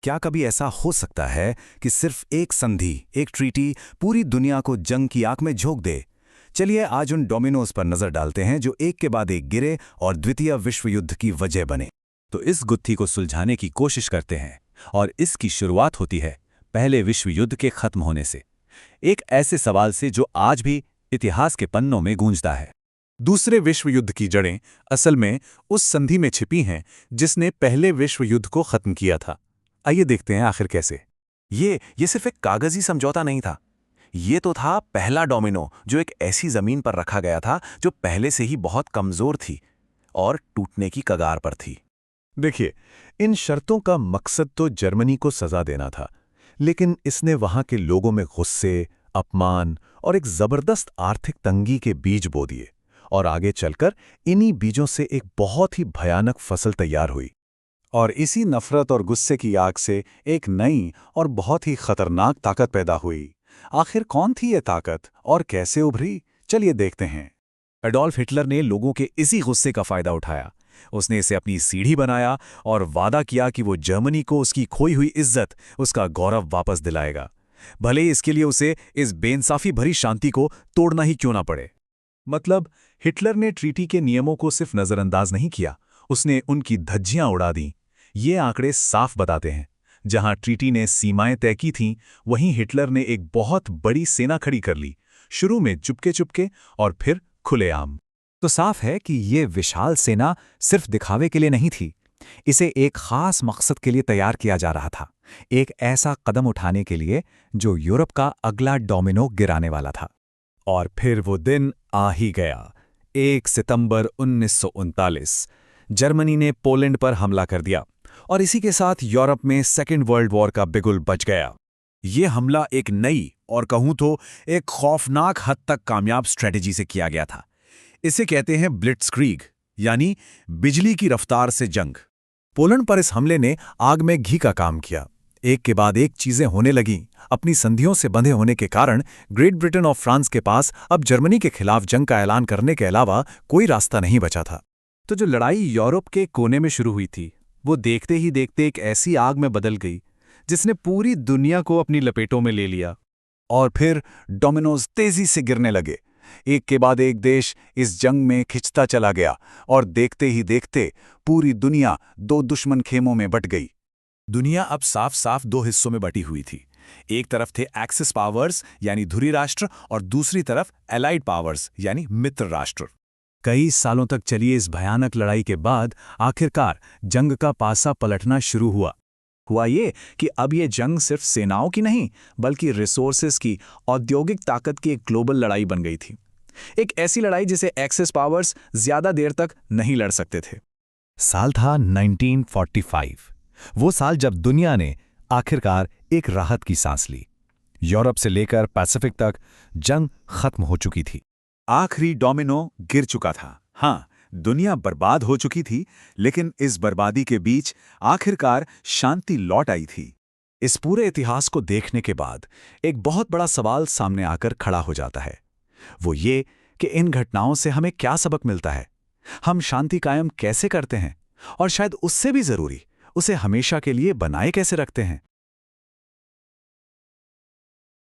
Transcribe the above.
क्या कभी ऐसा हो सकता है कि सिर्फ एक संधि, एक ट्रीटी पूरी दुनिया को जंग की आंख में झोंक दे? चलिए आज उन डोमिनोज पर नजर डालते हैं जो एक के बाद एक गिरे और द्वितीय विश्व युद्ध की वजह बने। तो इस गुत्थी को सुलझाने की कोशिश करते हैं और इसकी शुरुआत होती है पहले विश्व युद्ध के खत्म होने से, एक ऐसे सवाल से जो आज भी इतिहास के पन्नों में गूंजता है। दूसरे विश्व युद्ध की जड़ें असल में उस संधि में छिपी हैं जिसने पहले विश्व युद्ध को खत्म किया था। आइए देखते हैं आखिर कैसे। ये सिर्फ एक कागजी समझौता नहीं था। ये तो था पहला डोमिनो जो एक ऐसी जमीन पर रखा गया था जो पहले से ही बहुत कमजोर थी और टूटने की कगार पर थी। देखिए, इन शर्तों का मकसद तो जर्मनी को सजा देना था, लेकिन इसने वहां के लोगों में गुस्से, अपमान और एक जबरदस्त आर्थिक तंगी के बीज बो दिए, और आगे चलकर इन्हीं बीजों से एक बहुत ही भयानक फसल तैयार हुई। और इसी नफरत और गुस्से की आग से एक नई और बहुत ही खतरनाक ताकत पैदा हुई। आखिर कौन थी ये ताकत और कैसे उभरी? चलिए देखते हैं। एडोल्फ हिटलर ने लोगों के इसी गुस्से का फायदा उठाया। उसने इसे अपनी सीढ़ी बनाया और वादा किया कि वो जर्मनी को उसकी खोई हुई इज्जत, उसका गौरव वापस दिलाएगा, भले ही इसके लिए उसे इस बेइंसाफी भरी शांति को तोड़ना ही क्यों ना पड़े। मतलब हिटलर ने ट्रीटी के नियमों को सिर्फ नजरअंदाज नहीं किया, उसने उनकी धज्जियां उड़ा दीं। ये आंकड़े साफ बताते हैं, जहां ट्रीटी ने सीमाएं तय की थीं, वहीं हिटलर ने एक बहुत बड़ी सेना खड़ी कर ली, शुरू में चुपके चुपके और फिर खुलेआम। तो साफ है कि ये विशाल सेना सिर्फ दिखावे के लिए नहीं थी, इसे एक खास मकसद के लिए तैयार किया जा रहा था, एक ऐसा कदम उठाने के लिए जो यूरोप का अगला डोमिनो गिराने वाला था। और फिर वो दिन आ ही गया। 1 सितंबर 1939 जर्मनी ने पोलैंड पर हमला कर दिया और इसी के साथ यूरोप में सेकेंड वर्ल्ड वॉर का बिगुल बज गया। ये हमला एक नई और कहूं तो एक खौफनाक हद तक कामयाब स्ट्रेटेजी से किया गया था। इसे कहते हैं ब्लिट्जक्रीग, यानी बिजली की रफ्तार से जंग। पोलैंड पर इस हमले ने आग में घी का काम किया। एक के बाद एक चीजें होने लगीं। अपनी संधियों से बंधे होने के कारण ग्रेट ब्रिटेन और फ्रांस के पास अब जर्मनी के खिलाफ जंग का ऐलान करने के अलावा कोई रास्ता नहीं बचा था। तो जो लड़ाई यूरोप के कोने में शुरू हुई थी, वो देखते ही देखते एक ऐसी आग में बदल गई जिसने पूरी दुनिया को अपनी लपेटों में ले लिया। और फिर डोमिनोज तेजी से गिरने लगे। एक के बाद एक देश इस जंग में खिंचता चला गया और देखते ही देखते पूरी दुनिया दो दुश्मन खेमों में बट गई। दुनिया अब साफ साफ दो हिस्सों में बटी हुई थी। एक तरफ थे एक्सिस पावर्स यानी धुरी राष्ट्र और दूसरी तरफ एलाइड पावर्स यानी मित्र राष्ट्र। कई सालों तक चली इस भयानक लड़ाई के बाद आखिरकार जंग का पासा पलटना शुरू हुआ ये कि अब ये जंग सिर्फ सेनाओं की नहीं बल्कि रिसोर्सेज की, औद्योगिक ताकत की एक ग्लोबल लड़ाई बन गई थी। एक ऐसी लड़ाई जिसे एक्सिस पावर्स ज्यादा देर तक नहीं लड़ सकते थे। साल था 1945, वो साल जब दुनिया ने आखिरकार एक राहत की सांस ली। यूरोप से लेकर पैसिफिक तक जंग खत्म हो चुकी थी। आखिरी डोमिनो गिर चुका था। हाँ, दुनिया बर्बाद हो चुकी थी, लेकिन इस बर्बादी के बीच आखिरकार शांति लौट आई थी। इस पूरे इतिहास को देखने के बाद एक बहुत बड़ा सवाल सामने आकर खड़ा हो जाता है। वो ये कि इन घटनाओं से हमें क्या सबक मिलता है, हम शांति कायम कैसे करते हैं और शायद उससे भी जरूरी, उसे हमेशा के लिए बनाए कैसे रखते हैं।